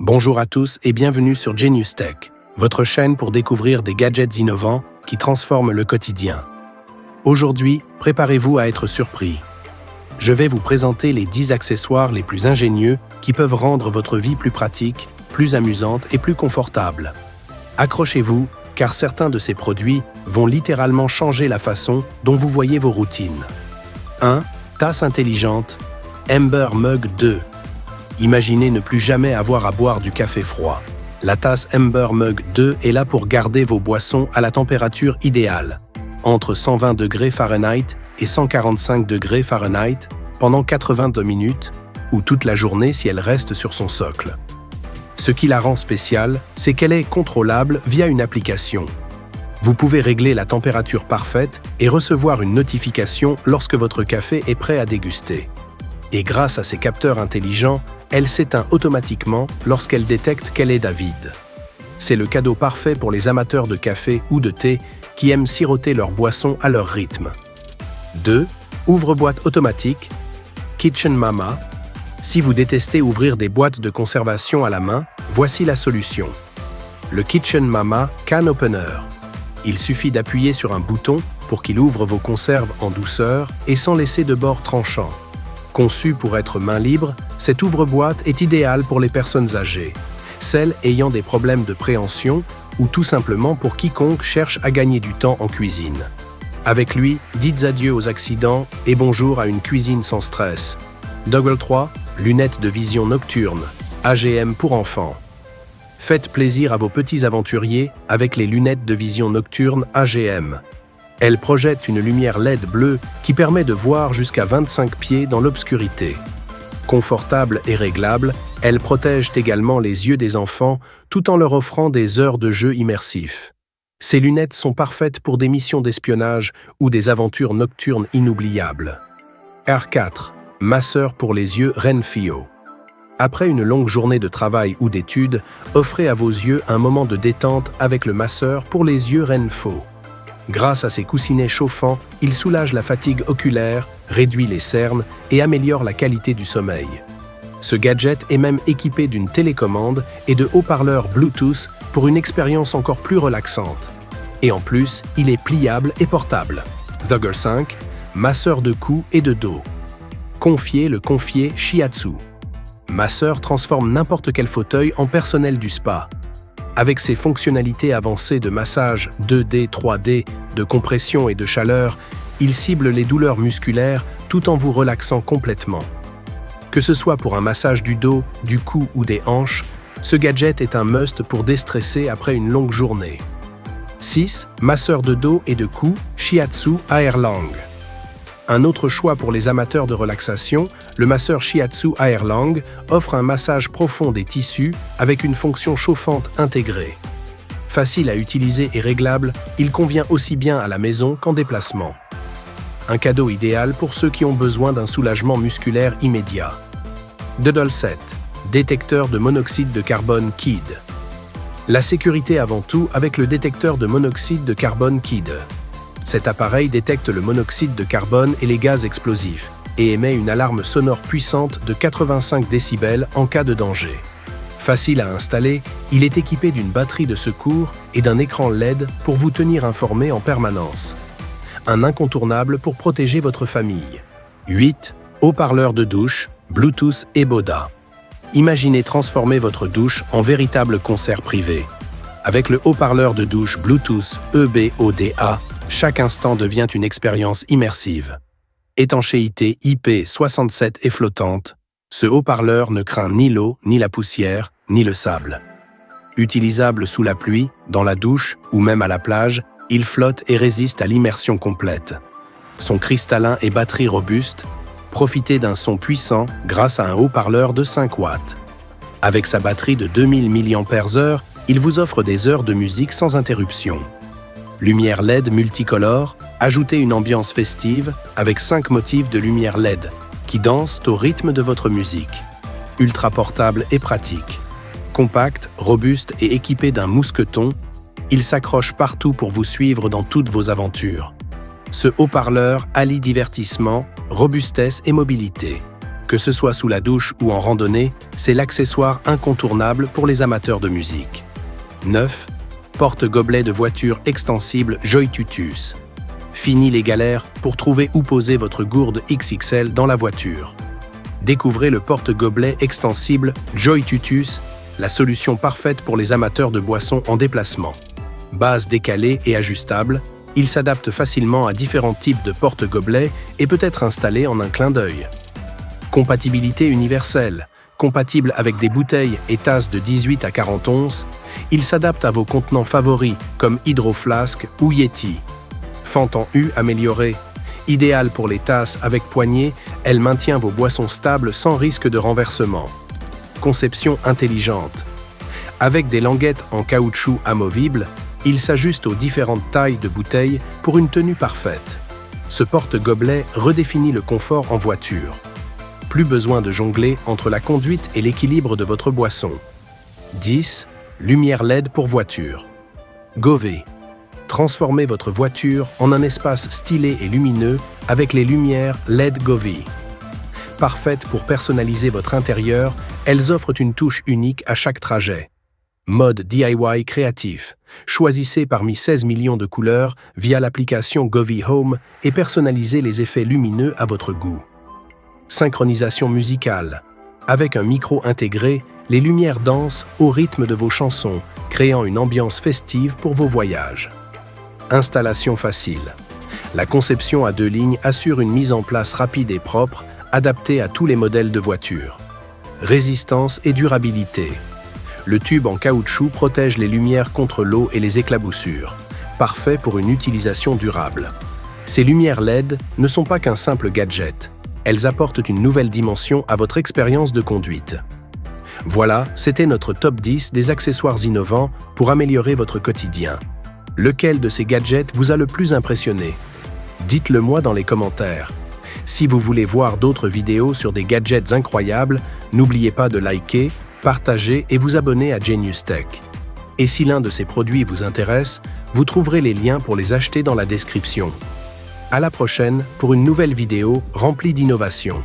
Bonjour à tous et bienvenue sur Genius Tech, votre chaîne pour découvrir des gadgets innovants qui transforment le quotidien. Aujourd'hui, préparez-vous à être surpris. Je vais vous présenter les 10 accessoires les plus ingénieux qui peuvent rendre votre vie plus pratique, plus amusante et plus confortable. Accrochez-vous, car certains de ces produits vont littéralement changer la façon dont vous voyez vos routines. 1. Tasse intelligente, Ember Mug 2. Imaginez ne plus jamais avoir à boire du café froid. La tasse Ember Mug 2 est là pour garder vos boissons à la température idéale, entre 120 degrés Fahrenheit et 145 degrés Fahrenheit, pendant 82 minutes, ou toute la journée si elle reste sur son socle. Ce qui la rend spéciale, c'est qu'elle est contrôlable via une application. Vous pouvez régler la température parfaite et recevoir une notification lorsque votre café est prêt à déguster. Et grâce à ses capteurs intelligents, elle s'éteint automatiquement lorsqu'elle détecte qu'elle est vide. C'est le cadeau parfait pour les amateurs de café ou de thé qui aiment siroter leur boisson à leur rythme. 2. Ouvre-boîte automatique, Kitchen Mama. Si vous détestez ouvrir des boîtes de conservation à la main, voici la solution. Le Kitchen Mama Can Opener. Il suffit d'appuyer sur un bouton pour qu'il ouvre vos conserves en douceur et sans laisser de bord tranchant. Conçu pour être main libre, cet ouvre-boîte est idéal pour les personnes âgées, celles ayant des problèmes de préhension ou tout simplement pour quiconque cherche à gagner du temps en cuisine. Avec lui, dites adieu aux accidents et bonjour à une cuisine sans stress. Double 3, lunettes de vision nocturne, AGM pour enfants. Faites plaisir à vos petits aventuriers avec les lunettes de vision nocturne AGM. Elles projettent une lumière LED bleue qui permet de voir jusqu'à 25 pieds dans l'obscurité. Confortables et réglables, elles protègent également les yeux des enfants tout en leur offrant des heures de jeu immersifs. Ces lunettes sont parfaites pour des missions d'espionnage ou des aventures nocturnes inoubliables. R4, masseur pour les yeux Renpho. Après une longue journée de travail ou d'études, offrez à vos yeux un moment de détente avec le masseur pour les yeux Renpho. Grâce à ses coussinets chauffants, il soulage la fatigue oculaire, réduit les cernes et améliore la qualité du sommeil. Ce gadget est même équipé d'une télécommande et de haut-parleurs Bluetooth pour une expérience encore plus relaxante. Et en plus, il est pliable et portable. Double 5, masseur de cou et de dos. Confiez le Confier Shiatsu. Masseur transforme n'importe quel fauteuil en personnel du spa. Avec ses fonctionnalités avancées de massage 2D, 3D, de compression et de chaleur, il cible les douleurs musculaires tout en vous relaxant complètement. Que ce soit pour un massage du dos, du cou ou des hanches, ce gadget est un must pour déstresser après une longue journée. 6. Masseur de dos et de cou, Shiatsu Airlang. Un autre choix pour les amateurs de relaxation, le masseur Shiatsu Airlang offre un massage profond des tissus avec une fonction chauffante intégrée. Facile à utiliser et réglable, il convient aussi bien à la maison qu'en déplacement. Un cadeau idéal pour ceux qui ont besoin d'un soulagement musculaire immédiat. Double 7, détecteur de monoxyde de carbone KID. La sécurité avant tout avec le détecteur de monoxyde de carbone KID. Cet appareil détecte le monoxyde de carbone et les gaz explosifs et émet une alarme sonore puissante de 85 décibels en cas de danger. Facile à installer, il est équipé d'une batterie de secours et d'un écran LED pour vous tenir informé en permanence. Un incontournable pour protéger votre famille. 8. Haut-parleur de douche, Bluetooth et Boda. Imaginez transformer votre douche en véritable concert privé. Avec le haut-parleur de douche Bluetooth EBODA, chaque instant devient une expérience immersive. Étanchéité IP67 et flottante, ce haut-parleur ne craint ni l'eau, ni la poussière, ni le sable. Utilisable sous la pluie, dans la douche ou même à la plage, il flotte et résiste à l'immersion complète. Son cristallin et batterie robuste, profitez d'un son puissant grâce à un haut-parleur de 5 watts. Avec sa batterie de 2000 mAh, il vous offre des heures de musique sans interruption. Lumière LED multicolore, ajoutez une ambiance festive avec 5 motifs de lumière LED qui dansent au rythme de votre musique. Ultra portable et pratique. Compact, robuste et équipé d'un mousqueton, il s'accroche partout pour vous suivre dans toutes vos aventures. Ce haut-parleur allie divertissement, robustesse et mobilité. Que ce soit sous la douche ou en randonnée, c'est l'accessoire incontournable pour les amateurs de musique. 9. Porte-gobelet de voiture extensible Joytutus. Fini les galères pour trouver où poser votre gourde XXL dans la voiture. Découvrez le porte-gobelet extensible Joytutus, la solution parfaite pour les amateurs de boissons en déplacement. Base décalée et ajustable, il s'adapte facilement à différents types de porte-gobelets et peut être installé en un clin d'œil. Compatibilité universelle. Compatible avec des bouteilles et tasses de 18 à 40 onces, il s'adapte à vos contenants favoris comme Hydro Flask ou Yeti. Fente en U améliorée. Idéale pour les tasses avec poignée, elle maintient vos boissons stables sans risque de renversement. Conception intelligente. Avec des languettes en caoutchouc amovibles, il s'ajuste aux différentes tailles de bouteilles pour une tenue parfaite. Ce porte-gobelet redéfinit le confort en voiture. Plus besoin de jongler entre la conduite et l'équilibre de votre boisson. 10. Lumière LED pour voiture. Govee. Transformez votre voiture en un espace stylé et lumineux avec les lumières LED Govee. Parfaites pour personnaliser votre intérieur, elles offrent une touche unique à chaque trajet. Mode DIY créatif. Choisissez parmi 16 millions de couleurs via l'application Govee Home et personnalisez les effets lumineux à votre goût. Synchronisation musicale. Avec un micro intégré, les lumières dansent au rythme de vos chansons, créant une ambiance festive pour vos voyages. Installation facile. La conception à 2 lignes assure une mise en place rapide et propre, adaptée à tous les modèles de voitures. Résistance et durabilité. Le tube en caoutchouc protège les lumières contre l'eau et les éclaboussures. Parfait pour une utilisation durable. Ces lumières LED ne sont pas qu'un simple gadget. Elles apportent une nouvelle dimension à votre expérience de conduite. Voilà, c'était notre top 10 des accessoires innovants pour améliorer votre quotidien. Lequel de ces gadgets vous a le plus impressionné? Dites-le moi dans les commentaires. Si vous voulez voir d'autres vidéos sur des gadgets incroyables, n'oubliez pas de liker, partager et vous abonner à Genius Tech. Et si l'un de ces produits vous intéresse, vous trouverez les liens pour les acheter dans la description. À la prochaine pour une nouvelle vidéo remplie d'innovations.